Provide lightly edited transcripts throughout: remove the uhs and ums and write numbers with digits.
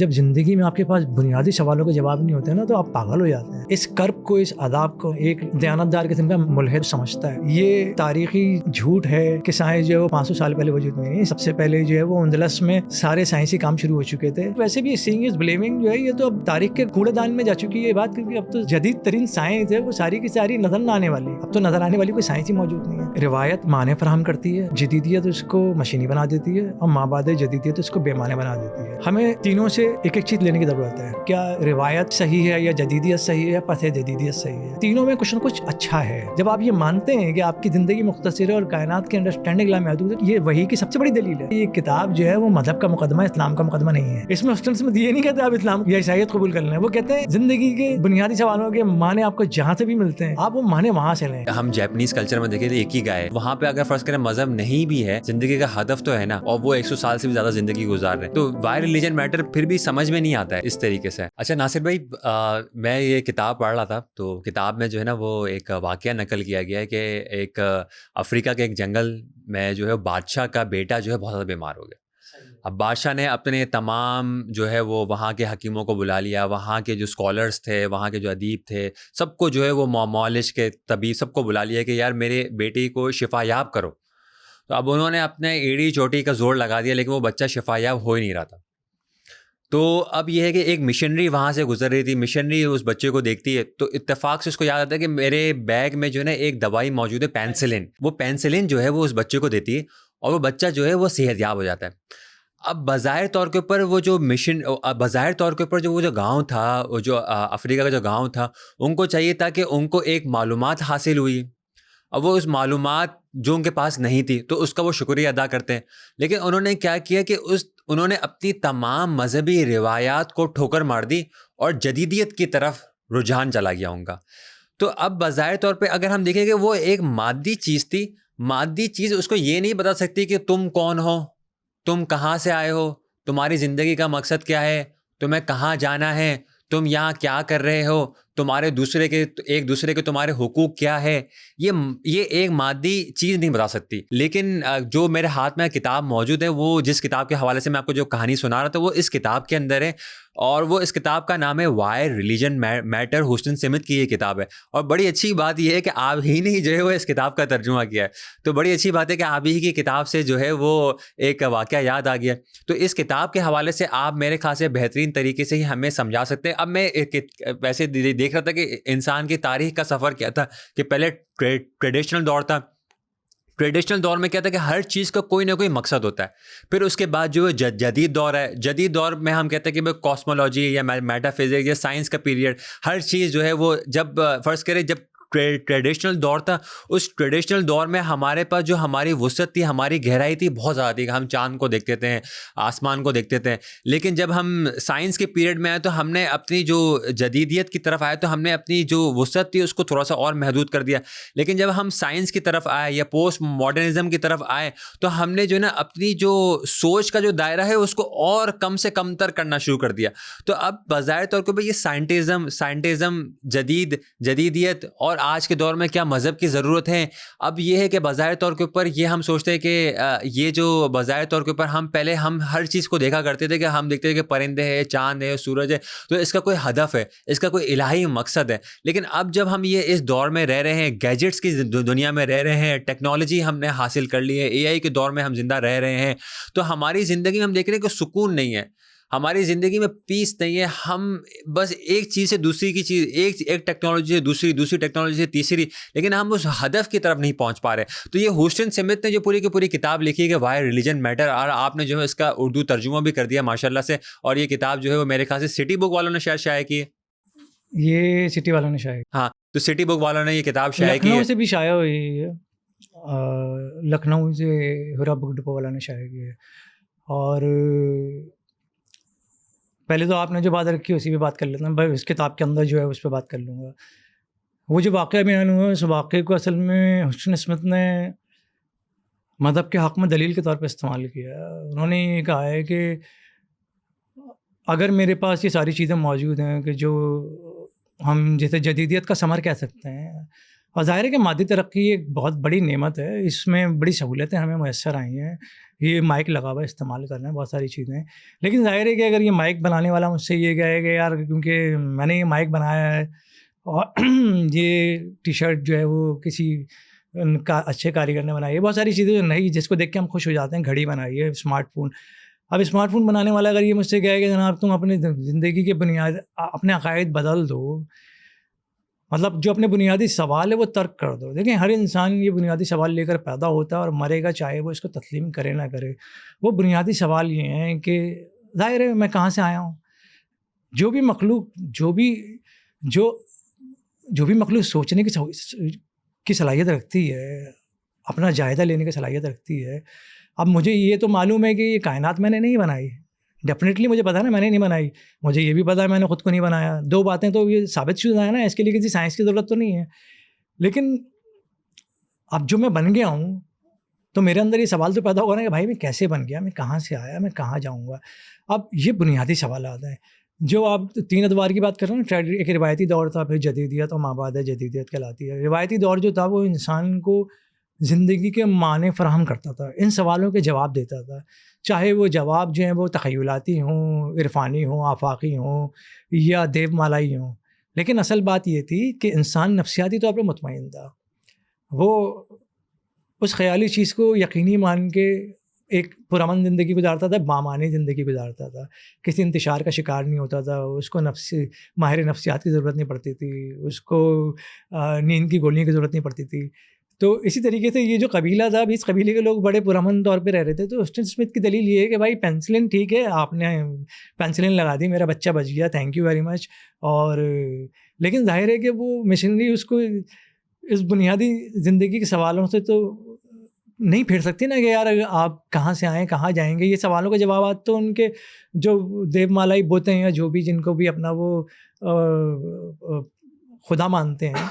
جب زندگی میں آپ کے پاس بنیادی سوالوں کے جواب نہیں ہوتے ہیں نا تو آپ پاگل ہو جاتے ہیں. اس کرب کو, اس عذاب کو ایک دیانتدار قسم کا ملحد سمجھتا ہے. یہ تاریخی جھوٹ ہے کہ سائنس جو ہے وہ 500 سال پہلے وجود میں نہیں. سب سے پہلے جو ہے وہ اندلس میں سارے سائنسی کام شروع ہو چکے تھے. ویسے بھی سینگ از بلیمنگ جو ہے یہ تو اب تاریخ کے کوڑے دان میں جا چکی ہے یہ بات, کیونکہ اب تو جدید ترین سائنس ہے وہ ساری کی ساری نظر نہ آنے والی. اب تو نظر آنے والی کوئی سائنس ہی موجود نہیں ہے. روایت معنی فراہم کرتی ہے, جدیدیت اس کو مشینی بنا دیتی ہے, اور مابعد جدیدیت اس کو بے معنی بنا دیتی ہے. ہمیں تینوں سے ایک ایک چیز لینے کی ضرورت ہے. کیا روایت صحیح ہے یا جدیدیت صحیح ہے, پس جدیدیت صحیح ہے. تینوں میں کچھ نہ کچھ اچھا ہے. جب آپ یہ مانتے ہیں کہ آپ کی زندگی مختصر ہے اور کائنات کے انڈرسٹینڈنگ لامحدود ہے, یہ وحی کی سب سے بڑی دلیل ہے. یہ کتاب جو ہے وہ مذہب کا مقدمہ, اسلام کا مقدمہ نہیں ہے. اس میں اسٹوڈنٹس میں یہ نہیں کہتے آپ اسلام یا عیسائیت قبول کر لیں, وہ کہتے ہیں زندگی کے بنیادی سوالوں کے معنی آپ کو جہاں سے بھی ملتے ہیں آپ وہ معنی وہاں سے لیں. ہم جیپنیز کلچر میں دیکھیں تو ایک ہی گائے, وہاں پہ اگر فرض کریں مذہب نہیں بھی ہے, زندگی کا ہدف تو ہے نا, اور وہ 100 سال سے بھی زیادہ زندگی گزار رہے ہیں, تو وائی ریلیجن میٹر پھر بھی سمجھ میں نہیں آتا ہے اس طریقے سے. اچھا ناصر بھائی, میں یہ کتاب پڑھ رہا تھا تو کتاب میں جو ہے نا وہ ایک واقعہ نقل کیا گیا ہے کہ ایک افریقہ کے ایک جنگل میں جو ہے بادشاہ کا بیٹا جو ہے بہت زیادہ بیمار ہو گیا. اب بادشاہ نے اپنے تمام جو ہے وہ وہاں کے حکیموں کو بلا لیا, وہاں کے جو اسکالرس تھے, وہاں کے جو ادیب تھے, سب کو جو ہے وہ معالج کے طبیب سب کو بلا لیا کہ یار میرے بیٹی کو شفا یاب کرو. تو اب انہوں نے اپنے ایڑی چوٹی کا زور لگا دیا, لیکن وہ بچہ شفا یاب ہو ہی نہیں رہا تھا. تو اب یہ ہے کہ ایک مشنری وہاں سے گزر رہی تھی, مشنری اس بچے کو دیکھتی ہے تو اتفاق سے اس کو یاد آتا ہے کہ میرے بیگ میں جو ہے نا ایک دوائی موجود ہے پینسلن. وہ پینسلن جو ہے وہ اس بچے کو دیتی ہے اور وہ بچہ جو ہے وہ صحت یاب ہو جاتا ہے. اب بظاہر طور کے اوپر وہ جو گاؤں تھا, وہ جو افریقہ کا جو گاؤں تھا, ان کو چاہیے تھا کہ ان کو ایک معلومات حاصل ہوئی. اب وہ اس معلومات جو ان کے پاس نہیں تھی تو اس کا وہ شکریہ ادا کرتے ہیں, لیکن انہوں نے کیا کیا کہ انہوں نے اپنی تمام مذہبی روایات کو ٹھوکر مار دی اور جدیدیت کی طرف رجحان چلا گیا ان کا. تو اب بظاہر طور پہ اگر ہم دیکھیں کہ وہ ایک مادی چیز تھی, مادی چیز اس کو یہ نہیں بتا سکتی کہ تم کون ہو, تم کہاں سے آئے ہو, تمہاری زندگی کا مقصد کیا ہے, تمہیں کہاں جانا ہے, تم یہاں کیا کر رہے ہو, تمہارے ایک دوسرے کے تمہارے حقوق کیا ہے. یہ ایک مادی چیز نہیں بتا سکتی. لیکن جو میرے ہاتھ میں کتاب موجود ہے, وہ جس کتاب کے حوالے سے میں آپ کو جو کہانی سنا رہا تھا وہ اس کتاب کے اندر ہے, اور وہ اس کتاب کا نام ہے وائی ریلیجن میٹر. حسن سمت کی یہ کتاب ہے, اور بڑی اچھی بات یہ ہے کہ آپ ہی نے جو ہے وہ اس کتاب کا ترجمہ کیا ہے. تو بڑی اچھی بات ہے کہ آپ ہی کی کتاب سے جو ہے وہ ایک واقعہ یاد آ گیا. تو اس کتاب کے حوالے سے آپ میرے خیال سے بہترین طریقے سے ہی ہمیں سمجھا سکتے ہیں. اب میں ویسے دیکھ رہا تھا کہ انسان کی تاریخ کا سفر کیا تھا, کہ پہلے ٹریڈیشنل دور تھا. ٹریڈیشنل دور میں کیا تھا کہ ہر چیز کا کوئی نہ کوئی مقصد ہوتا ہے. پھر اس کے بعد جو جدید دور ہے, جدید دور میں ہم کہتے ہیں کہ کاسمولوجی یا میٹا فزکس یا سائنس کا پیریڈ. ہر چیز جو ہے وہ جب فرض کرے جب ٹریڈیشنل دور تھا, اس ٹریڈیشنل دور میں ہمارے پاس جو ہماری وسعت تھی, ہماری گہرائی تھی, بہت زیادہ تھی. ہم چاند کو دیکھتے تھے, آسمان کو دیکھتے تھے. لیکن جب ہم سائنس کے پیریڈ میں آئے تو ہم نے اپنی جو جدیدیت کی طرف آئے تو ہم نے اپنی جو وسعت تھی اس کو تھوڑا سا اور محدود کر دیا. لیکن جب ہم سائنس کی طرف آئے یا پوسٹ ماڈرنزم کی طرف آئے تو ہم نے جو ہے نا اپنی جو سوچ کا جو دائرہ ہے اس کو اور کم سے کم تر کرنا شروع کر دیا. تو اب بظاہر طور پر یہ سائنٹزم جدیدیت اور آج کے دور میں کیا مذہب کی ضرورت ہے. اب یہ ہے کہ بظاہر طور کے اوپر یہ ہم سوچتے ہیں کہ یہ جو بظاہر طور کے اوپر ہم ہر چیز کو دیکھا کرتے تھے کہ ہم دیکھتے تھے کہ پرندے ہیں, چاند ہے, سورج ہے, تو اس کا کوئی ہدف ہے, اس کا کوئی الہی مقصد ہے. لیکن اب جب ہم یہ اس دور میں رہ رہے ہیں, گیجٹس کی دنیا میں رہ رہے ہیں, ٹیکنالوجی ہم نے حاصل کر لی ہے, اے آئی کے دور میں ہم زندہ رہ رہے ہیں, تو ہماری زندگی میں ہم دیکھ رہے ہیں کہ سکون نہیں ہے, ہماری زندگی میں پیس نہیں ہے. ہم بس ایک چیز سے دوسری کی چیز, ایک ٹیکنالوجی سے دوسری ٹیکنالوجی سے تیسری, لیکن ہم اس ہدف کی طرف نہیں پہنچ پا رہے. تو یہ حسن سمت نے جو پوری کی پوری کتاب لکھی ہے کہ وائی ریلیجن میٹر, اور آپ نے جو ہے اس کا اردو ترجمہ بھی کر دیا ماشاء اللہ سے. اور یہ کتاب جو ہے وہ میرے خیال سے سٹی بک والوں نے شاید شائع کی ہے. یہ سٹی والوں نے شائع, ہاں, تو سٹی بک والوں نے یہ کتاب شائع کی ہے. لکھنؤ سے بھی شائع ہوئی ہے, لکھنؤ سے ہرا بک ڈپو والا نے شائع کی ہے. اور پہلے تو آپ نے جو بات رکھی اسی پہ بات کر لیتا ہوں, بھائی اس کتاب کے اندر جو ہے اس پہ بات کر لوں گا. وہ جو واقعہ بیان ہوا اس واقعے کو اصل میں حسن سمت نے مذہب کے حق میں دلیل کے طور پہ استعمال کیا. انہوں نے یہ کہا ہے کہ اگر میرے پاس یہ ساری چیزیں موجود ہیں کہ جو ہم جیسے جدیدیت کا ثمر کہہ سکتے ہیں, اور ظاہر ہے کہ مادی ترقی ایک بہت بڑی نعمت ہے، اس میں بڑی سہولتیں ہمیں میسر آئی ہیں، یہ مائک لگا ہوا استعمال کرنا ہے، بہت ساری چیزیں، لیکن ظاہر ہے کہ اگر یہ مائک بنانے والا مجھ سے یہ کہے کہ یار کیونکہ میں نے یہ مائک بنایا ہے اور یہ ٹی شرٹ جو ہے وہ کسی کا اچھے کاریگر نے بنائی ہے، بہت ساری چیزیں جو نہیں جس کو دیکھ کے ہم خوش ہو جاتے ہیں، گھڑی بنائی ہے، اسمارٹ فون. اب اسمارٹ فون بنانے والا اگر یہ مجھ سے کہے کہ جناب تم اپنی زندگی کی بنیاد اپنے عقائد بدل دو، مطلب جو اپنے بنیادی سوال ہے وہ ترک کر دو. دیکھیں ہر انسان یہ بنیادی سوال لے کر پیدا ہوتا ہے اور مرے گا، چاہے وہ اس کو تسلیم کرے نہ کرے. وہ بنیادی سوال یہ ہیں کہ ظاہر ہے میں کہاں سے آیا ہوں. جو بھی مخلوق جو بھی مخلوق سوچنے کی صلاحیت رکھتی ہے، اپنا جائزہ لینے کی صلاحیت رکھتی ہے. اب مجھے یہ تو معلوم ہے کہ یہ کائنات میں نے نہیں بنائی، ڈیفینیٹلی مجھے پتا ہے نا میں نے نہیں بنائی، مجھے یہ بھی پتا ہے میں نے خود کو نہیں بنایا. دو باتیں تو یہ ثابت شدہ ہے نا، اس کے لیے کسی سائنس کی ضرورت تو نہیں ہے. لیکن اب جو میں بن گیا ہوں تو میرے اندر یہ سوال تو پیدا ہوگا نا کہ بھائی میں کیسے بن گیا، میں کہاں سے آیا، میں کہاں جاؤں گا. اب یہ بنیادی سوالات ہیں جو آپ 3 ادوار کی بات کر رہے ہیں نا. ایک روایتی دور تھا، پھر جدیدیت اور مابعد جدیدیت کہلاتی ہے. روایتی دور جو تھا وہ انسان کو زندگی کے معنی فراہم کرتا تھا، ان سوالوں کے جواب دیتا تھا، چاہے وہ جواب جو ہیں وہ تخیلاتی ہوں، عرفانی ہوں، آفاقی ہوں یا دیو مالائی ہوں. لیکن اصل بات یہ تھی کہ انسان نفسیاتی طور پہ مطمئن تھا. وہ اس خیالی چیز کو یقینی مان کے ایک پرامن زندگی گزارتا تھا، بامعنی زندگی گزارتا تھا، کسی انتشار کا شکار نہیں ہوتا تھا، اس کو ماہر نفسیات کی ضرورت نہیں پڑتی تھی، اس کو نیند کی گولیوں کی ضرورت نہیں پڑتی تھی. تو اسی طریقے سے یہ جو قبیلہ تھا، اب اس قبیلے کے لوگ بڑے پرامن طور پہ رہ رہے تھے. تو اسٹن اسمتھ کی دلیل یہ ہے کہ بھائی پینسلن ٹھیک ہے، آپ نے پینسلن لگا دی، میرا بچہ بچ گیا، تھینک یو ویری مچ. اور لیکن ظاہر ہے کہ وہ مشینری اس کو اس بنیادی زندگی کے سوالوں سے تو نہیں پھیر سکتی نا کہ یار آپ کہاں سے آئیں، کہاں جائیں گے. یہ سوالوں کے جوابات تو ان کے جو دیو مالائی بوتے ہیں یا جو بھی جن کو بھی اپنا وہ خدا مانتے ہیں،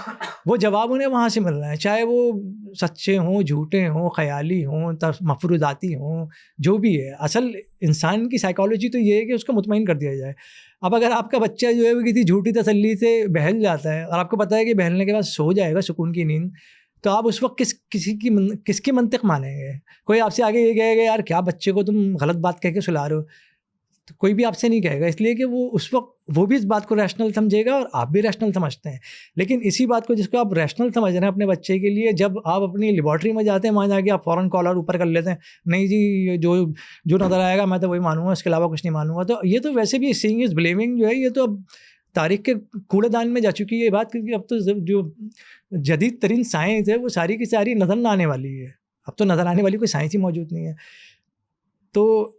وہ جواب انہیں وہاں سے مل رہا ہے، چاہے وہ سچے ہوں، جھوٹے ہوں، خیالی ہوں، مفروضاتی ہوں، جو بھی ہے. اصل انسان کی سائیکالوجی تو یہ ہے کہ اس کو مطمئن کر دیا جائے. اب اگر آپ کا بچہ جو ہے وہ کسی جھوٹی تسلی سے بہل جاتا ہے اور آپ کو پتہ ہے کہ بہلنے کے بعد سو جائے گا سکون کی نیند، تو آپ اس وقت کس کی منطق مانیں گے؟ کوئی آپ سے آگے یہ کہے گا یار کیا بچے کو تم غلط بات کہہ کے سلا رہے ہو، تو کوئی بھی آپ سے نہیں کہے گا، اس لیے کہ وہ اس وقت وہ بھی اس بات کو ریشنل سمجھے گا اور آپ بھی ریشنل سمجھتے ہیں. لیکن اسی بات کو جس کو آپ ریشنل سمجھ رہے ہیں اپنے بچے کے لیے، جب آپ اپنی لیبارٹری میں جاتے ہیں وہاں جا کے آپ فوراً کالر اوپر کر لیتے ہیں، نہیں جی جو نظر آئے گا میں تو وہی مانوں گا، اس کے علاوہ کچھ نہیں مانوں گا. تو یہ تو ویسے بھی سینگ از بلیمنگ جو ہے یہ تو اب تاریخ کے کوڑے دان میں جا چکی ہے یہ بات، کیونکہ اب تو جو جدید ترین سائنس ہے وہ ساری کی ساری نظر نہ آنے والی ہے. اب تو نظر آنے والی کوئی سائنس ہی موجود نہیں ہے. تو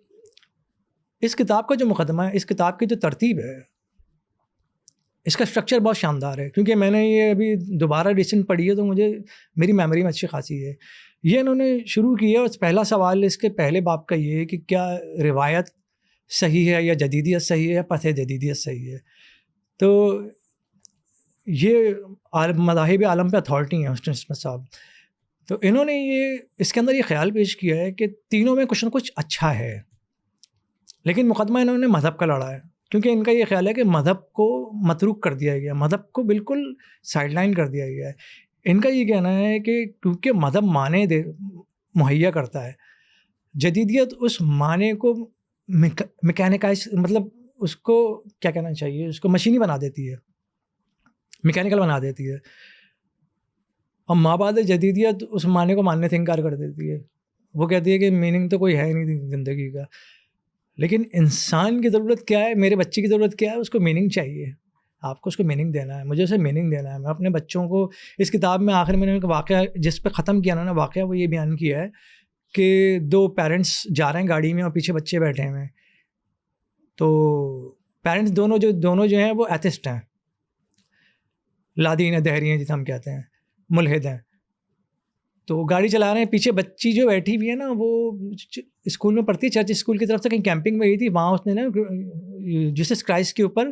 اس کتاب کا جو مقدمہ ہے، اس کتاب کی جو ترتیب ہے، اس کا اسٹرکچر بہت شاندار ہے. کیونکہ میں نے یہ ابھی دوبارہ ایڈیشن پڑھی ہے تو مجھے میری میموری میں اچھی خاصی ہے. یہ انہوں نے شروع کی ہے اور پہلا سوال اس کے پہلے باب کا یہ ہے کہ کیا روایت صحیح ہے یا جدیدیت صحیح ہے یا پتہ جدیدیت صحیح ہے. تو یہ مذاہب عالم پہ اتھارٹی ہیں اسٹن اسمتھ صاحب. تو انہوں نے یہ اس کے اندر یہ خیال پیش کیا ہے کہ تینوں میں کچھ نہ کچھ اچھا ہے، لیکن مقدمہ انہوں نے مذہب کا لڑا ہے. کیونکہ ان کا یہ خیال ہے کہ مذہب کو متروک کر دیا گیا، مذہب کو بالکل سائڈ لائن کر دیا گیا ہے. ان کا یہ کہنا ہے کہ کیونکہ مذہب معنی مہیا کرتا ہے، جدیدیت اس معنی کو میکینیکائز، مطلب اس کو کیا کہنا چاہیے، اس کو مشینی بنا دیتی ہے، میکینیکل بنا دیتی ہے. اور مابعد جدیدیت اس معنی کو ماننے سے انکار کر دیتی ہے. وہ کہتی ہے کہ میننگ تو کوئی ہے ہی نہیں زندگی کا. لیکن انسان کی ضرورت کیا ہے، میرے بچے کی ضرورت کیا ہے، اس کو میننگ چاہیے. آپ کو اس کو میننگ دینا ہے، مجھے اسے میننگ دینا ہے. میں اپنے بچوں کو اس کتاب میں آخر میں نے ایک واقعہ جس پہ ختم کیا انہوں نے واقعہ، وہ یہ بیان کیا ہے کہ 2 پیرنٹس جا رہے ہیں گاڑی میں اور پیچھے بچے بیٹھے ہوئے ہیں. تو پیرنٹس دونوں جو ہیں وہ ایتھسٹ ہیں، لادین دہری ہیں جسے ہم کہتے ہیں، ملحد ہیں. تو گاڑی چلا رہے ہیں، پیچھے بچی جو بیٹھی ہوئی ہے نا وہ اسکول میں پڑھتی ہے، چرچ اسکول کی طرف سے کہیں کیمپنگ میں گئی تھی. وہاں اس نے نا جیسس کرائسٹ کے اوپر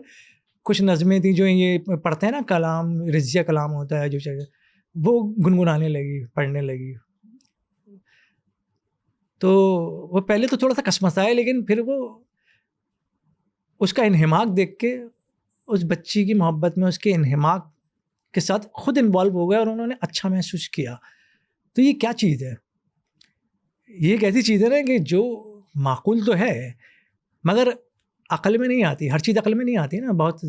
کچھ نظمیں تھیں جو یہ پڑھتے ہیں نا، کلام رضیہ کلام ہوتا ہے جو چاہیے، وہ گنگنانے لگی، پڑھنے لگی. تو وہ پہلے تو تھوڑا سا کسمسائے، لیکن پھر وہ اس کا انہماک دیکھ کے، اس بچی کی محبت میں اس کے انہماک کے ساتھ خود انوالو ہو گئے اور انہوں نے اچھا محسوس کیا. تو یہ کیا چیز ہے؟ یہ ایک ایسی چیز ہے نا کہ جو معقول تو ہے مگر عقل میں نہیں آتی. ہر چیز عقل میں نہیں آتی نا. بہت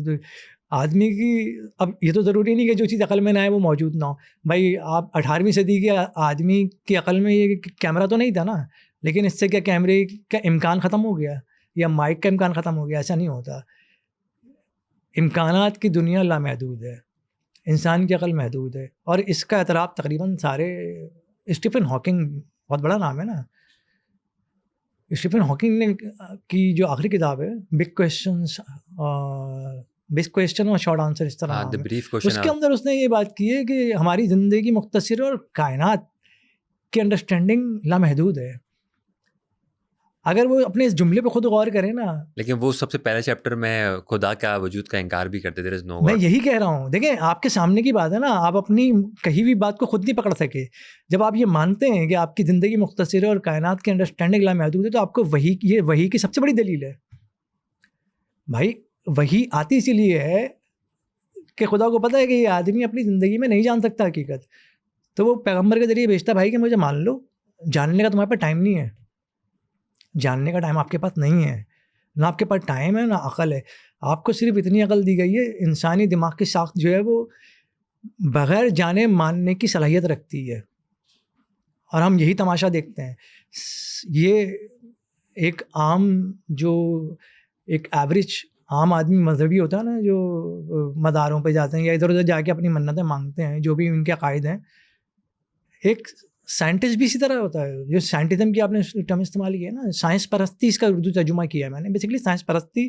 آدمی کی اب یہ تو ضروری نہیں کہ جو چیز عقل میں نہ آئے وہ موجود نہ ہو. بھائی آپ 18ویں صدی کے آدمی کی عقل میں یہ کیمرہ تو نہیں تھا نا, لیکن اس سے کیا کیمرے کا امکان ختم ہو گیا یا مائک کا امکان ختم ہو گیا؟ ایسا نہیں ہوتا. امکانات کی دنیا لامحدود ہے, انسان کی عقل محدود ہے, اور اس کا اعتراف تقریباً سارے. اسٹیفن ہاکنگ بہت بڑا نام ہے نا. اسٹیفن ہاکنگ نے کی جو آخری کتاب ہے بگ کویسچن اور شارٹ آنسر اس طرح نام ہے, اس کے اندر اس نے یہ بات کی ہے کہ ہماری زندگی مختصر اور کائنات کی انڈرسٹینڈنگ لامحدود ہے. اگر وہ اپنے اس جملے پہ خود غور کریں نا. لیکن وہ سب سے پہلے چیپٹر میں خدا کا وجود کا انکار بھی کرتے تھے. میں یہی کہہ رہا ہوں, دیکھیں آپ کے سامنے کی بات ہے نا, آپ اپنی کہیں بھی بات کو خود نہیں پکڑ سکے. جب آپ یہ مانتے ہیں کہ آپ کی زندگی مختصر ہے اور کائنات کی انڈرسٹینڈنگ لامحدود ہے تو آپ کو یہ وحی کی سب سے بڑی دلیل ہے. بھائی وحی آتی اسی لیے ہے کہ خدا کو پتہ ہے کہ یہ آدمی اپنی زندگی میں نہیں جان سکتا حقیقت, تو وہ پیغمبر کے ذریعے بھیجتا بھائی کہ مجھے مان لو. جاننے کا تمہارے پاس ٹائم نہیں ہے, جاننے کا ٹائم آپ کے پاس نہیں ہے, نہ آپ کے پاس ٹائم ہے نہ عقل ہے. آپ کو صرف اتنی عقل دی گئی ہے, انسانی دماغ کی ساخت جو ہے وہ بغیر جانے ماننے کی صلاحیت رکھتی ہے, اور ہم یہی تماشا دیکھتے ہیں. یہ ایک عام جو ایک ایوریج عام آدمی مذہبی ہوتا ہے نا, جو مداروں پہ جاتے ہیں یا ادھر ادھر جا کے اپنی منتیں مانگتے ہیں, جو بھی ان کے عقائد ہیں. ایک سائنٹسٹ بھی اسی طرح ہوتا ہے. جو سائنٹزم کی آپ نے ٹرم استعمال کیا ہے نا, سائنس پرستی, اس کا اردو ترجمہ کیا ہے میں نے. بیسیکلی سائنس پرستی,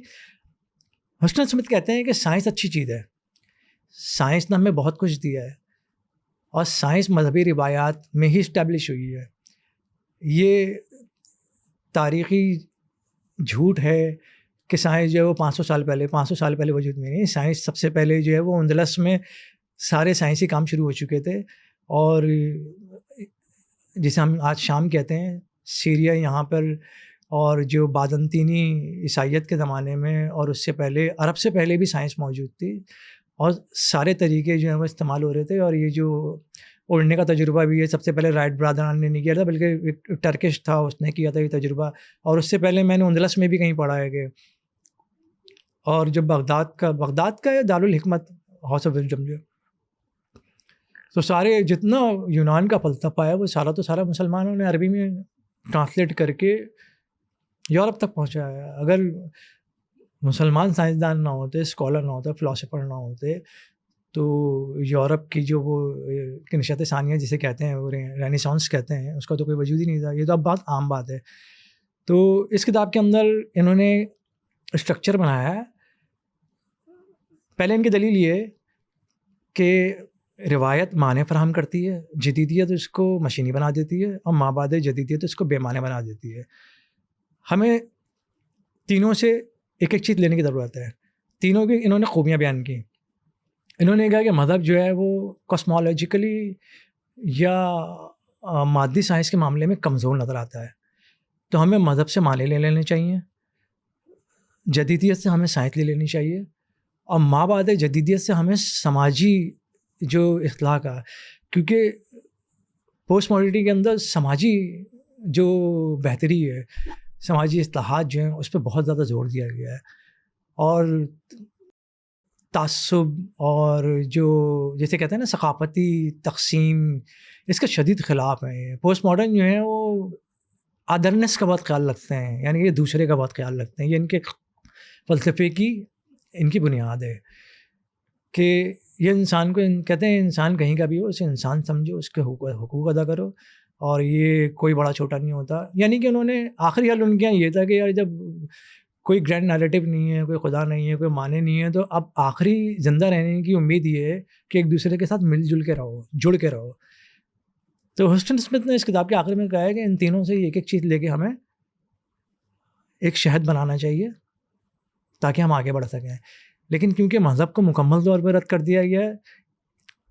ہسٹن اسمتھ کہتے ہیں کہ سائنس اچھی چیز ہے, سائنس نے ہمیں بہت کچھ دیا ہے, اور سائنس مذہبی روایات میں ہی اسٹیبلش ہوئی ہے. یہ تاریخی جھوٹ ہے کہ سائنس جو ہے وہ 500 سال پہلے وجود میں نہیں. سائنس سب سے پہلے جو ہے وہ اندلس میں سارے سائنسی کام شروع ہو چکے تھے, اور جسے ہم آج شام کہتے ہیں, سیریا یہاں پر, اور جو بازنطینی عیسائیت کے زمانے میں اور اس سے پہلے عرب سے پہلے بھی سائنس موجود تھی, اور سارے طریقے جو ہیں وہ استعمال ہو رہے تھے. اور یہ جو اڑنے کا تجربہ بھی ہے, سب سے پہلے رائٹ برادران نے نہیں کیا تھا بلکہ ایک ٹرکش تھا, اس نے کیا تھا یہ تجربہ. اور اس سے پہلے میں نے اندلس میں بھی کہیں پڑھا ہے کہ, اور جو بغداد کا دارالحکمت ہاؤس آف وزڈم جو, تو سارے جتنا یونان کا فلسفہ ہے وہ سارا مسلمانوں نے عربی میں ٹرانسلیٹ کر کے یورپ تک پہنچایا ہے. اگر مسلمان سائنسدان نہ ہوتے, اسکالر نہ ہوتے, فلاسفر نہ ہوتے, تو یورپ کی جو وہ کنشت ثانیہ جسے کہتے ہیں, وہ رینیسانس کہتے ہیں, اس کا تو کوئی وجود ہی نہیں تھا. یہ تو اب بہت عام بات ہے. تو اس کتاب کے اندر انہوں نے اسٹرکچر بنایا ہے. پہلے ان کی دلیل یہ ہے کہ روایت معنی فراہم کرتی ہے, جدیدیت اس کو مشینی بنا دیتی ہے, اور مابعد جدیدیت اس کو بے معنی بنا دیتی ہے. ہمیں تینوں سے ایک ایک چیز لینے کی ضرورت ہے. تینوں کی انہوں نے خوبیاں بیان کی. انہوں نے کہا کہ مذہب جو ہے وہ کاسمولوجیکلی یا مادی سائنس کے معاملے میں کمزور نظر آتا ہے, تو ہمیں مذہب سے معنی لے لینے چاہیے, جدیدیت سے ہمیں سائنس لے لینی چاہیے, اور مابعد جدیدیت سے ہمیں سماجی جو اصلاح کا, کیونکہ پوسٹ ماڈرنٹی کے اندر سماجی جو بہتری ہے, سماجی اصلاحات جو ہیں اس پہ بہت زیادہ زور دیا گیا ہے, اور تعصب اور جو جیسے کہتے ہیں نا ثقافتی تقسیم, اس کا شدید خلاف ہے. پوسٹ ماڈرن جو ہیں وہ ادرنس کا بہت خیال رکھتے ہیں, یعنی کہ دوسرے کا بہت خیال رکھتے ہیں. یہ ان کے فلسفے کی ان کی بنیاد ہے کہ یہ انسان کو کہتے ہیں انسان کہیں کا بھی ہو, اسے انسان سمجھو, اس کے حقوق ادا کرو, اور یہ کوئی بڑا چھوٹا نہیں ہوتا. یعنی کہ انہوں نے آخری حل ان کے یہاں یہ تھا کہ یار جب کوئی گرینڈ نیریٹو نہیں ہے, کوئی خدا نہیں ہے, کوئی معنی نہیں ہے, تو اب آخری زندہ رہنے کی امید یہ ہے کہ ایک دوسرے کے ساتھ مل جل کے رہو, جڑ کے رہو. تو ہسٹن اسمتھ نے اس کتاب کے آخر میں کہا ہے کہ ان تینوں سے ایک ایک چیز لے کے ہمیں ایک شہد بنانا چاہیے تاکہ ہم آگے بڑھ سکیں. لیکن کیونکہ مذہب کو مکمل طور پر رد کر دیا گیا ہے,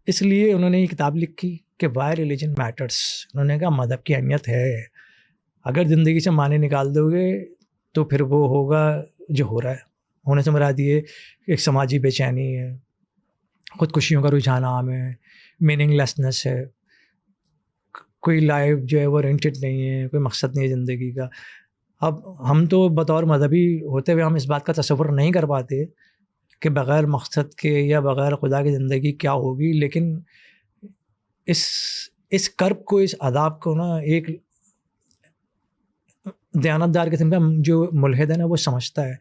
اس لیے انہوں نے یہ کتاب لکھی کہ وائی ریلیجن میٹرس. انہوں نے کہا مذہب کی اہمیت ہے, اگر زندگی سے معنی نکال دو گے تو پھر وہ ہوگا جو ہو رہا ہے. ہونے سے مراد یہ ایک سماجی بے چینی ہے, خودکشیوں کا رجحان عام ہے, میننگ لیسنس ہے, کوئی لائف جو ہے وہ رینٹڈ نہیں ہے, کوئی مقصد نہیں ہے زندگی کا. اب ہم تو بطور مذہبی ہوتے ہوئے ہم اس بات کا تصور نہیں کر پاتے کہ بغیر مقصد کے یا بغیر خدا کی زندگی کیا ہوگی, لیکن اس کرب کو, اس عذاب کو نا ایک دیانتدار قسم کا جو ملحد ہے نا وہ سمجھتا ہے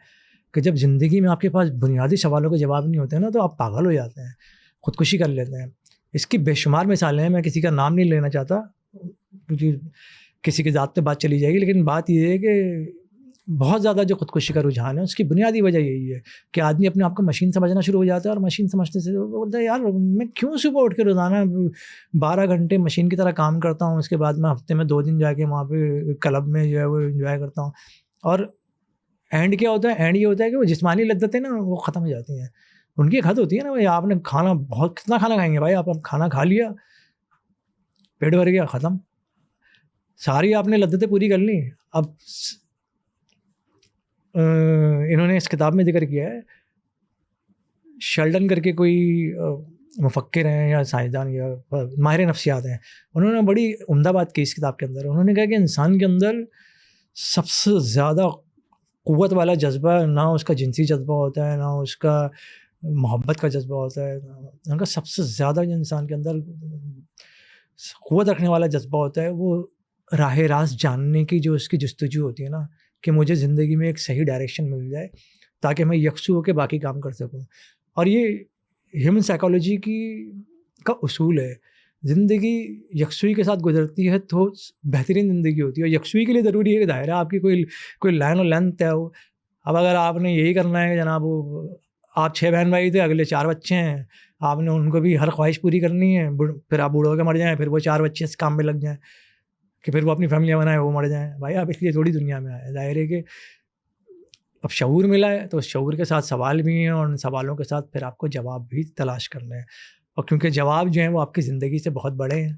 کہ جب زندگی میں آپ کے پاس بنیادی سوالوں کے جواب نہیں ہوتے نا تو آپ پاگل ہو جاتے ہیں, خودکشی کر لیتے ہیں. اس کی بے شمار مثالیں ہیں, میں کسی کا نام نہیں لینا چاہتا کیونکہ کسی کی ذات پہ بات چلی جائے گی, لیکن بات یہ ہے کہ بہت زیادہ جو خودکشی کا رجحان ہے اس کی بنیادی وجہ یہی ہے کہ آدمی اپنے آپ کو مشین سمجھنا شروع ہو جاتا ہے, اور مشین سمجھنے سے وہ بولتا ہے یار میں کیوں صبح اٹھ کے روزانہ 12 گھنٹے مشین کی طرح کام کرتا ہوں, اس کے بعد میں ہفتے میں 2 دن جا کے وہاں پہ کلب میں جو ہے وہ انجوائے کرتا ہوں. اور اینڈ کیا ہوتا ہے, اینڈ یہ ہوتا ہے کہ وہ جسمانی لذتیں نا وہ ختم ہو جاتی ہیں. ان کی ایک حد ہوتی ہے نا, بھائی آپ نے کھانا بہت کتنا کھانا کھائیں گے بھائی, آپ کھانا کھا لیا, پیٹ بھر گیا, ختم, ساری آپ نے لذتیں پوری کر لی. اب انہوں نے اس کتاب میں ذکر کیا ہے, شیلڈن کر کے کوئی مفکر ہیں یا سائنسدان یا ماہر نفسیات ہیں, انہوں نے بڑی عمدہ بات کی اس کتاب کے اندر. انہوں نے کہا کہ انسان کے اندر سب سے زیادہ قوت والا جذبہ نہ اس کا جنسی جذبہ ہوتا ہے, نہ اس کا محبت کا جذبہ ہوتا ہے. ان کا سب سے زیادہ جو انسان کے اندر قوت رکھنے والا جذبہ ہوتا ہے وہ راہ راست جاننے کی جو اس کی جستجو ہوتی ہے نا, کہ مجھے زندگی میں ایک صحیح ڈائریکشن مل جائے تاکہ میں یکسو ہو کے باقی کام کر سکوں. اور یہ ہیومن سائیکالوجی کا اصول ہے. زندگی یکسوئی کے ساتھ گزرتی ہے تو بہترین زندگی ہوتی ہے, اور یکسوئی کے لیے ضروری ہے کہ ظاہر ہے آپ کی کوئی لائن اور لینتھ طے ہو. اب اگر آپ نے یہی کرنا ہے جناب, آپ 6 بہن بھائی تھے, اگلے 4 بچے ہیں, آپ نے ان کو بھی ہر خواہش پوری کرنی ہے, پھر آپ بوڑھے ہو کے مر جائیں, پھر وہ 4 بچے اس کام میں لگ جائیں کہ پھر وہ اپنی فیملیاں بنائیں, وہ مر جائیں. بھائی آپ اس لیے تھوڑی دنیا میں آئے. ظاہر ہے کہ اب شعور ملا ہے تو اس شعور کے ساتھ سوال بھی ہیں, اور ان سوالوں کے ساتھ پھر آپ کو جواب بھی تلاش کرنا ہے. اور کیونکہ جواب جو ہیں وہ آپ کی زندگی سے بہت بڑے ہیں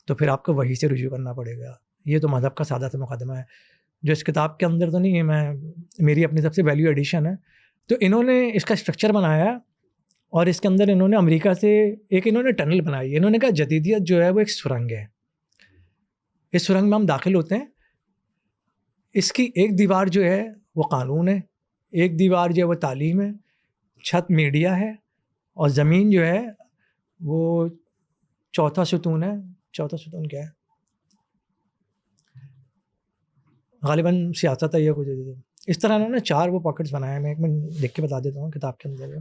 تو پھر آپ کو وہی سے رجوع کرنا پڑے گا. یہ تو مذہب کا سادہ سے مقدمہ ہے جو اس کتاب کے اندر تو نہیں ہے, میری اپنی سب سے ویلیو ایڈیشن ہے. تو انہوں نے اس کا اسٹرکچر بنایا اور اس کے اندر انہوں نے امریکہ سے ایک انہوں نے ٹنل بنائی. انہوں نے کہا جدیدیت جو ہے وہ ایک سرنگ ہے, اس سرنگ میں ہم داخل ہوتے ہیں. اس کی ایک دیوار جو ہے وہ قانون ہے, ایک دیوار جو ہے وہ تعلیم ہے, چھت میڈیا ہے, اور زمین جو ہے وہ چوتھا ستون ہے. چوتھا ستون کیا ہے؟ غالباً سیاست ہے یا کچھ. اس طرح انہوں نے 4 وہ پاکٹس بنائے. میں ایک منٹ دیکھ کے بتا دیتا ہوں کتاب کے اندر.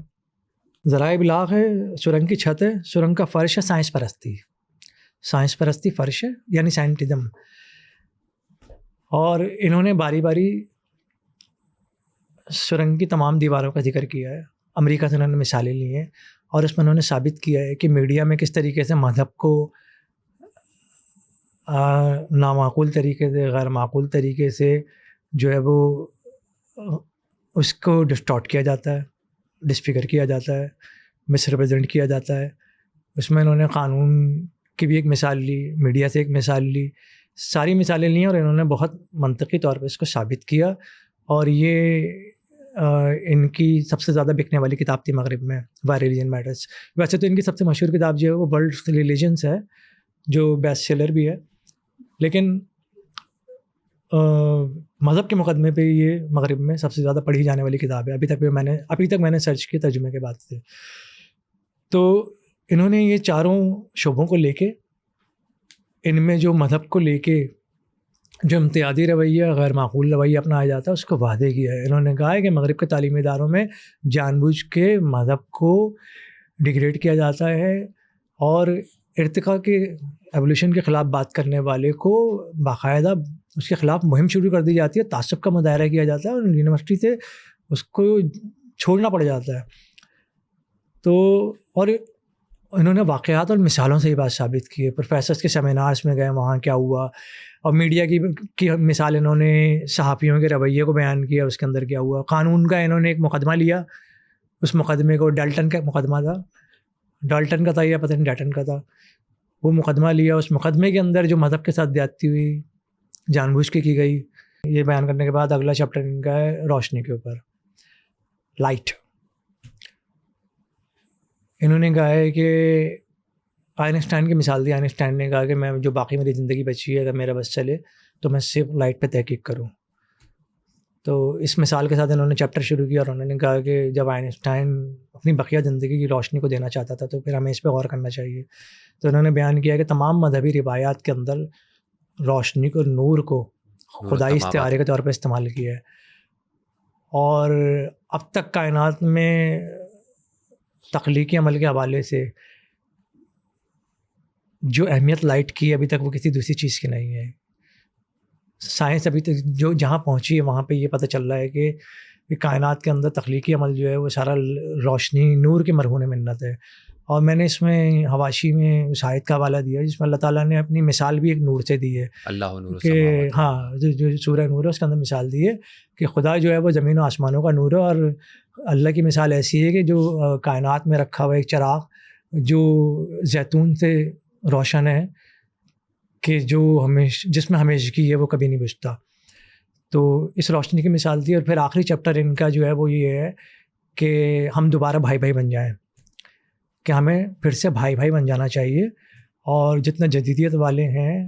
ذرائع ابلاغ ہے, سرنگ کی چھت ہے, سرنگ کا فرش ہے سائنس پرستی. سائنس پرستی فرش ہے یعنی سائنٹزم. اور انہوں نے باری باری سرنگ کی تمام دیواروں کا ذکر کیا ہے. امریکہ سے انہوں نے مثالیں لی ہیں اور اس میں انہوں نے ثابت کیا ہے کہ میڈیا میں کس طریقے سے مذہب کو نامعقول طریقے سے, غیر معقول طریقے سے جو ہے وہ اس کو ڈسٹارٹ کیا جاتا ہے, ڈسفگر کیا جاتا ہے, مس ریپرزینٹ کیا جاتا ہے. اس میں انہوں نے قانون کی بھی ایک مثال لی, میڈیا سے ایک مثال لی, ساری مثالیں لی اور انہوں نے بہت منطقی طور پہ اس کو ثابت کیا. اور یہ ان کی سب سے زیادہ بکنے والی کتاب تھی مغرب میں, وائی ریلیجن میٹرز. ویسے تو ان کی سب سے مشہور کتاب جو ہے وہ ورلڈ ریلیجنس ہے جو بیسٹ سیلر بھی ہے, لیکن مذہب کے مقدمے پہ یہ مغرب میں سب سے زیادہ پڑھی جانے والی کتاب ہے. ابھی تک میں نے سرچ کی ترجمے کے بعد سے. تو انہوں نے یہ چاروں شعبوں کو لے کے, ان میں جو مذہب کو لے کے جو امتیازی رویہ, غیر معقول رویہ اپنایا جاتا ہے, اس کو واضح کیا ہے. انہوں نے کہا ہے کہ مغرب کے تعلیمی اداروں میں جان بوجھ کے مذہب کو ڈیگریڈ کیا جاتا ہے, اور ارتقاء کے ایولیوشن کے خلاف بات کرنے والے کو باقاعدہ اس کے خلاف مہم شروع کر دی جاتی ہے, تعصب کا مظاہرہ کیا جاتا ہے, اور یونیورسٹی سے اس کو چھوڑنا پڑ جاتا ہے. تو اور انہوں نے واقعات اور مثالوں سے یہ بات ثابت کی ہے. پروفیسرس کے سیمینارز میں گئے, وہاں کیا ہوا, اور میڈیا کی مثال انہوں نے صحافیوں کے رویے کو بیان کیا, اس کے اندر کیا ہوا. قانون کا انہوں نے ایک مقدمہ لیا, اس مقدمے کو ڈالٹن کا مقدمہ تھا, ڈالٹن کا تھا یا پتہ نہیں ڈالٹن کا تھا, وہ مقدمہ لیا. اس مقدمے کے اندر جو مذہب کے ساتھ زیادتی ہوئی جان بوجھ کے کی گئی, یہ بیان کرنے کے بعد اگلا چیپٹر ان کا ہے روشنی کے اوپر, لائٹ. انہوں نے کہا ہے کہ آئنسٹائن کی مثال دی. آئنسٹائن نے کہا کہ میں جو باقی میری زندگی بچی ہے اگر میرا بس چلے تو میں صرف لائٹ پہ تحقیق کروں. تو اس مثال کے ساتھ انہوں نے چیپٹر شروع کیا اور انہوں نے کہا کہ جب آئنسٹائن اپنی بقیہ زندگی کی روشنی کو دینا چاہتا تھا تو پھر ہمیں اس پہ غور کرنا چاہیے. تو انہوں نے بیان کیا کہ تمام مذہبی روایات کے اندر روشنی کو، نور کو خدائی استعارے کے طور پہ استعمال کیا ہے. اور اب تک کائنات میں تخلیقی عمل کے حوالے سے جو اہمیت لائٹ کی ہے ابھی تک وہ کسی دوسری چیز کی نہیں ہے. سائنس ابھی تک جو جہاں پہنچی ہے وہاں پہ یہ پتہ چل رہا ہے کہ کائنات کے اندر تخلیقی عمل جو ہے وہ سارا روشنی، نور کے مرہون منت ہے. اور میں نے اس میں حواشی میں اس آیت کا حوالہ دیا جس میں اللہ تعالیٰ نے اپنی مثال بھی ایک نور سے دی ہے. اللہ نور کہ ہاں جو سورہ نور ہے اس کے اندر مثال دی ہے کہ خدا جو ہے وہ زمین و آسمانوں کا نور ہے. اور اللہ کی مثال ایسی ہے کہ جو کائنات میں رکھا ہوا ایک چراغ جو زیتون سے روشن ہے کہ جو جس میں ہمیشگی ہے وہ کبھی نہیں بجھتا. تو اس روشنی کی مثال دی. اور پھر آخری چیپٹر ان کا جو ہے وہ یہ ہے کہ ہم دوبارہ بھائی بھائی بن جائیں، کہ ہمیں پھر سے بھائی بھائی بن جانا چاہیے. اور جتنے جدیدیت والے ہیں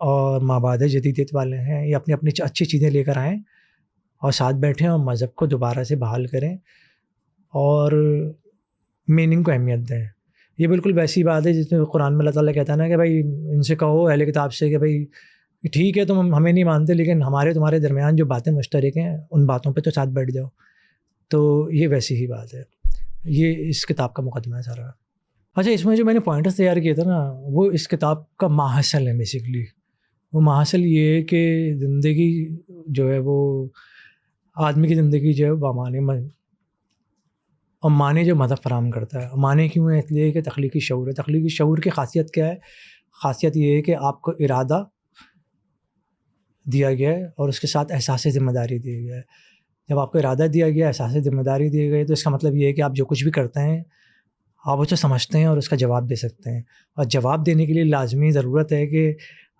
اور مابعد جدیدیت والے ہیں یہ اپنی اپنی اچھی چیزیں لے کر آئیں اور ساتھ بیٹھیں اور مذہب کو دوبارہ سے بحال کریں اور میننگ کو اہمیت دیں. یہ بالکل ویسی بات ہے جس میں قرآن میں اللہ تعالیٰ کہتا ہے نا کہ بھائی ان سے کہو اہل کتاب سے کہ بھائی ٹھیک ہے تم ہمیں نہیں مانتے لیکن ہمارے تمہارے درمیان جو باتیں مشترک ہیں ان باتوں پہ تو ساتھ بیٹھ جاؤ. تو یہ ویسی ہی بات ہے. یہ اس کتاب کا مقدمہ ہے سارا. اچھا، اس میں جو میں نے پوائنٹس تیار کیے تھے نا وہ اس کتاب کا ماحصل ہے. بیسکلی وہ ماحصل یہ ہے کہ زندگی جو ہے وہ آدمی کی زندگی جو ہے بامعنی اور معنی جو مذہب فراہم کرتا ہے. معنی کیوں ہے؟ اس لیے کہ تخلیقی شعور ہے. تخلیقی شعور کی خاصیت کیا ہے؟ خاصیت یہ ہے کہ آپ کو ارادہ دیا گیا ہے اور اس کے ساتھ احساس ذمہ داری دی گیا ہے. جب آپ کو ارادہ دیا گیا، احساس ذمہ داری دی گئی تو اس کا مطلب یہ ہے کہ آپ جو کچھ بھی کرتے ہیں آپ اسے سمجھتے ہیں اور اس کا جواب دے سکتے ہیں. اور جواب دینے کے لیے لازمی ضرورت ہے کہ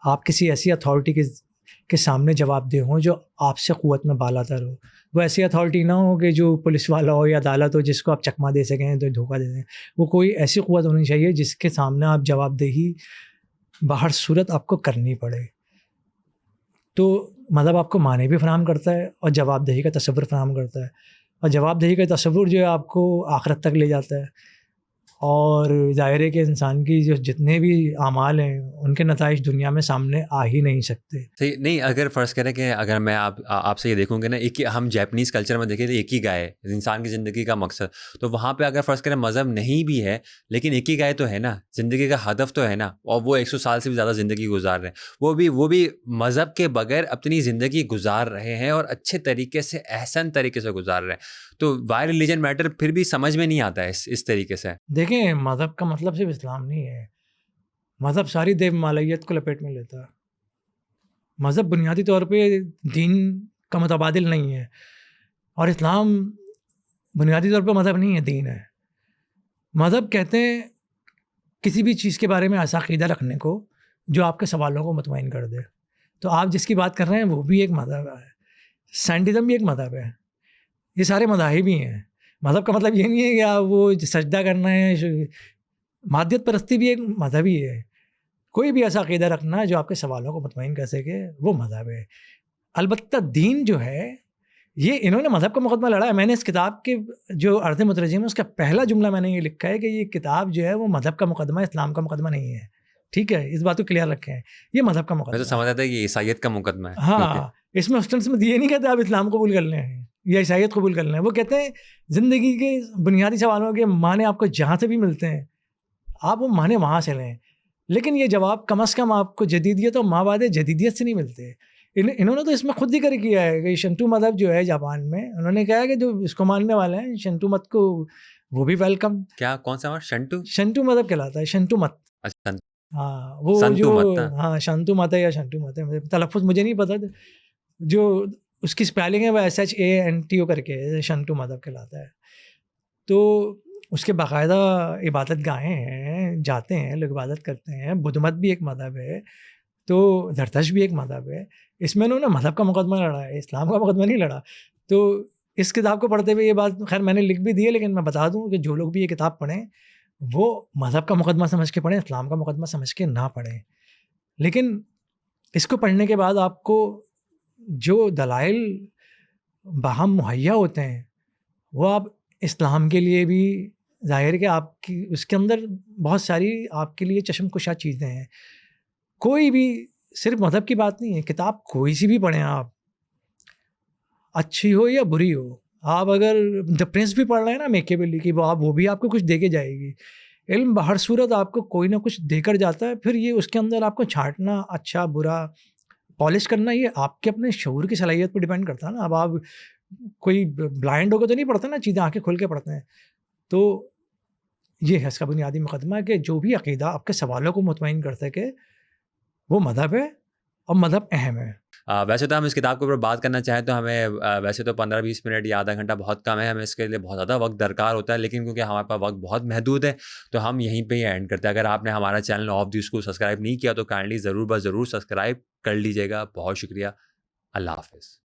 آپ کسی ایسی اتھارٹی کے سامنے جواب دہ ہوں جو آپ سے قوت میں بالا تر ہو. وہ ایسی اتھارٹی نہ ہو کہ جو پولیس والا ہو یا عدالت ہو جس کو آپ چکمہ دے سکیں تو دھوکہ دے دیں. وہ کوئی ایسی قوت ہونی چاہیے جس کے سامنے آپ جواب دہی بہر صورت آپ کو کرنی پڑے. تو مطلب آپ کو معنی بھی فراہم کرتا ہے اور جواب دہی کا تصور فراہم کرتا ہے. اور جواب دہی کا تصور جو ہے آپ کو آخرت تک لے جاتا ہے. اور ظاہر ہے کہ انسان کی جو جتنے بھی اعمال ہیں ان کے نتائج دنیا میں سامنے آ ہی نہیں سکتے. صحیح نہیں. اگر فرض کریں کہ اگر میں آپ سے یہ دیکھوں گے نا، ایک ہم جیپنیز کلچر میں دیکھیں تو ایک ہی گائے ہے انسان کی زندگی کا مقصد. تو وہاں پہ اگر فرض کریں مذہب نہیں بھی ہے لیکن ایک ہی گائے تو ہے نا، زندگی کا ہدف تو ہے نا. اور وہ 100 سال سے بھی زیادہ زندگی گزار رہے ہیں. وہ بھی مذہب کے بغیر اپنی زندگی گزار رہے ہیں اور اچھے طریقے سے، احسن طریقے سے گزار رہے ہیں. تو وائی ریلیجن میٹر پھر بھی سمجھ میں نہیں آتا ہے اس طریقے سے. دیکھیں مذہب کا مطلب صرف اسلام نہیں ہے. مذہب ساری دیو مالیت کو لپیٹ میں لیتا ہے. مذہب بنیادی طور پہ دین کا متبادل نہیں ہے اور اسلام بنیادی طور پہ مذہب نہیں ہے، دین ہے. مذہب کہتے ہیں کسی بھی چیز کے بارے میں ایسا عقیدہ رکھنے کو جو آپ کے سوالوں کو مطمئن کر دے. تو آپ جس کی بات کر رہے ہیں وہ بھی ایک مذہب ہے. سائنٹزم بھی ایک مذہب ہے. یہ سارے مذاہب ہی ہیں. مذہب کا مطلب یہ نہیں ہے کہ آپ وہ سجدہ کرنا ہے. مادیت پرستی بھی ایک مذہب ہی ہے. کوئی بھی ایسا عقیدہ رکھنا ہے جو آپ کے سوالوں کو مطمئن کر سکے وہ مذہب ہے. البتہ دین جو ہے یہ انہوں نے مذہب کا مقدمہ لڑا ہے. میں نے اس کتاب کے جو عرض مترجم ہے اس کا پہلا جملہ میں نے یہ لکھا ہے کہ یہ کتاب جو ہے وہ مذہب کا مقدمہ، اسلام کا مقدمہ نہیں ہے. ٹھیک ہے، اس بات کو کلیئر رکھیں. یہ مذہب کا مقدمہ میں تو سمجھا تھا کہ یہ عیسائیت کا مقدمہ ہے. ہاں، اس میں اسٹنس میں یہ نہیں کہتے آپ اسلام قبول کر لیں یا عیسائیت قبول کر لیں. وہ کہتے ہیں زندگی کے بنیادی سوالوں کے معنی آپ کو جہاں سے بھی ملتے ہیں آپ وہ معنی وہاں سے لیں. لیکن یہ جواب کم از کم آپ کو جدیدیت اور مابعد جدیدیت سے نہیں ملتے. انہوں نے تو اس میں خود ذکر کیا ہے کہ شنٹو مذہب جو ہے جاپان میں، انہوں نے کہا کہ جو اس کو ماننے والے ہیں شنٹو مت کو وہ بھی ویلکم. کیا کون سا شنٹو مذہب کہلاتا ہے. شنٹو مت. اچھا ہاں، وہ جو ہاں شنتو مت ہے یا شنٹو مت ہے، تلفظ مجھے نہیں پتا. جو اس کی اسپیلنگ ہے وہ SHANTO کر کے شنٹو مذہب کہلاتا ہے. تو اس کے باقاعدہ عبادت گاہیں ہیں، جاتے ہیں لوگ عبادت کرتے ہیں. بدھ مت بھی ایک مذہب ہے، تو زرتشت بھی ایک مذہب ہے. اس میں انہوں نے مذہب کا مقدمہ لڑا ہے، اسلام کا مقدمہ نہیں لڑا. تو اس کتاب کو پڑھتے ہوئے یہ بات خیر میں نے لکھ بھی دی ہے، لیکن میں بتا دوں کہ جو لوگ بھی یہ کتاب پڑھیں وہ مذہب کا مقدمہ سمجھ کے پڑھیں، اسلام کا مقدمہ سمجھ کے نہ پڑھیں، لیکن اس کو پڑھنے کے بعد آپ کو جو دلائل باہم مہیا ہوتے ہیں وہ آپ اسلام کے لیے بھی ظاہر ہے کہ آپ کی اس کے اندر بہت ساری آپ کے لیے چشم کشا چیزیں ہیں. کوئی بھی صرف مذہب کی بات نہیں ہے، کتاب کوئی سی بھی پڑھیں آپ، اچھی ہو یا بری ہو، آپ اگر دا پرنس بھی پڑھ رہے ہیں نا میکیویلی کی، وہ بھی آپ کو کچھ دے کے جائے گی. علم بہر صورت آپ کو کوئی نہ کچھ دے کر جاتا ہے، پھر یہ اس کے اندر آپ کو چھانٹنا اچھا برا پالش کرنا یہ آپ کے اپنے شعور کی صلاحیت پہ ڈیپینڈ کرتا ہے نا. اب آپ کوئی بلائنڈ ہو کے تو نہیں پڑھتے نا چیزیں، آنکھیں کھول کے پڑھتے ہیں. تو یہ ہے اس کا بنیادی مقدمہ کہ جو بھی عقیدہ آپ کے سوالوں کو مطمئن کر سکے وہ مذہب ہے اور مذہب اہم ہے. ویسے تو ہم اس کتاب کے اوپر بات کرنا چاہیں تو ہمیں ویسے تو 15-20 منٹ یا آدھا گھنٹہ بہت کم ہے، ہمیں اس کے لیے بہت زیادہ وقت درکار ہوتا ہے، لیکن کیونکہ ہمارے پاس وقت بہت محدود ہے تو ہم یہیں پہ ہی اینڈ کرتے ہیں. اگر آپ نے ہمارا channel of the school subscribe نہیں کیا تو کائنڈلی ضرور سبسکرائب کر لیجیے گا. بہت شکریہ. اللہ حافظ.